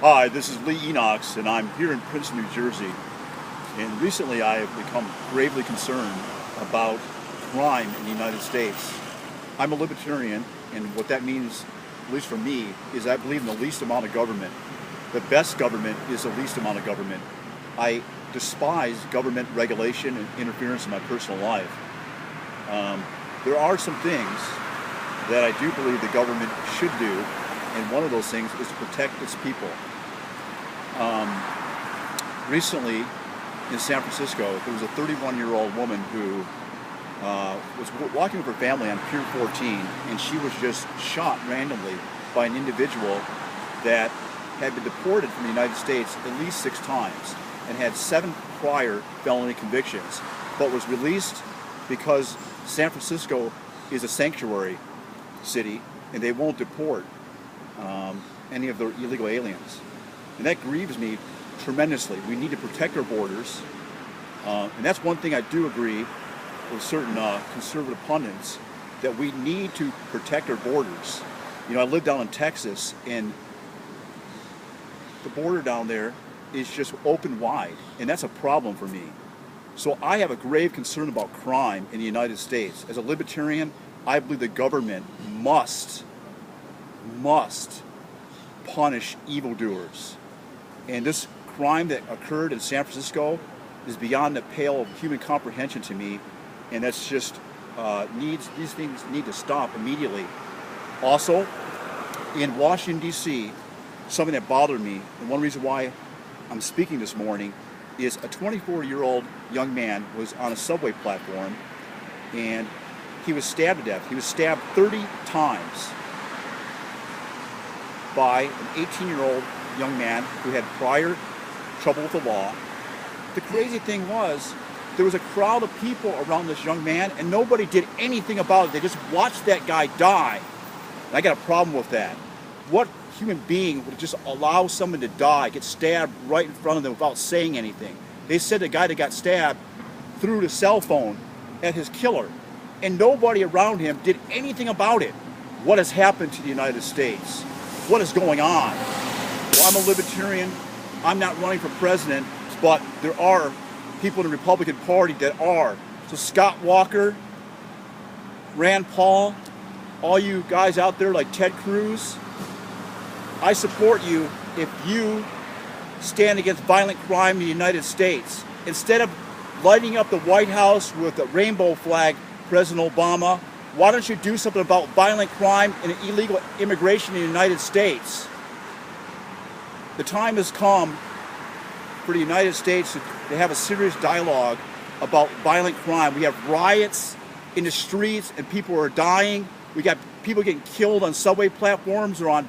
Hi, this is Lee Enox, and I'm here in Princeton, New Jersey. And recently I have become gravely concerned about crime in the United States. I'm a libertarian, and what that means, at least for me, is I believe in the least amount of government. The best government is the least amount of government. I despise government regulation and interference in my personal life. There are some things that I do believe the government should do, and one of those things is to protect its people. Recently in San Francisco, there was a 31-year-old woman who was walking with her family on Pier 14, and she was just shot randomly by an individual that had been deported from the United States at least 6 times and had 7 prior felony convictions, but was released because San Francisco is a sanctuary city and they won't deport any of their illegal aliens. And that grieves me tremendously. We need to protect our borders, and that's one thing I do agree with certain conservative pundits, that we need to protect our borders. You know, I live down in Texas, and the border down there is just open wide, and that's a problem for me. So I have a grave concern about crime in the United States. As a libertarian, I believe the government must punish evildoers. And this crime that occurred in San Francisco is beyond the pale of human comprehension to me, and that's just these things need to stop immediately. Also, in Washington, D.C., something that bothered me, and one reason why I'm speaking this morning, is a 24-year-old young man was on a subway platform, and he was stabbed to death. He was stabbed 30 times by an 18-year-old young man who had prior trouble with the law. The crazy thing was, there was a crowd of people around this young man, and nobody did anything about it. They just watched that guy die. And I got a problem with that. What human being would just allow someone to die, get stabbed right in front of them without saying anything? They said the guy that got stabbed threw the cell phone at his killer, and nobody around him did anything about it. What has happened to the United States? What is going on? Well, I'm a libertarian. I'm not running for president, but there are people in the Republican Party that are. So Scott Walker, Rand Paul, all you guys out there like Ted Cruz, I support you if you stand against violent crime in the United States. Instead of lighting up the White House with a rainbow flag, President Obama, why don't you do something about violent crime and illegal immigration in the United States? The time has come for the United States to have a serious dialogue about violent crime. We have riots in the streets and people are dying. We got people getting killed on subway platforms or on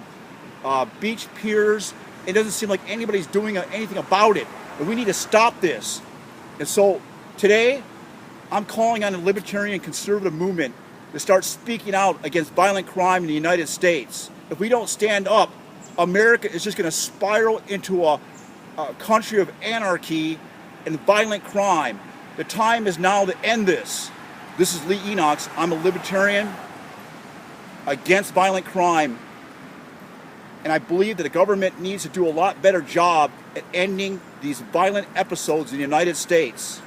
beach piers. It doesn't seem like anybody's doing anything about it. And we need to stop this. And so today, I'm calling on the libertarian conservative movement to start speaking out against violent crime in the United States. If we don't stand up, America is just going to spiral into a country of anarchy and violent crime. The time is now to end this. This is Lee Enox. I'm a libertarian against violent crime, and I believe that the government needs to do a lot better job at ending these violent episodes in the United States.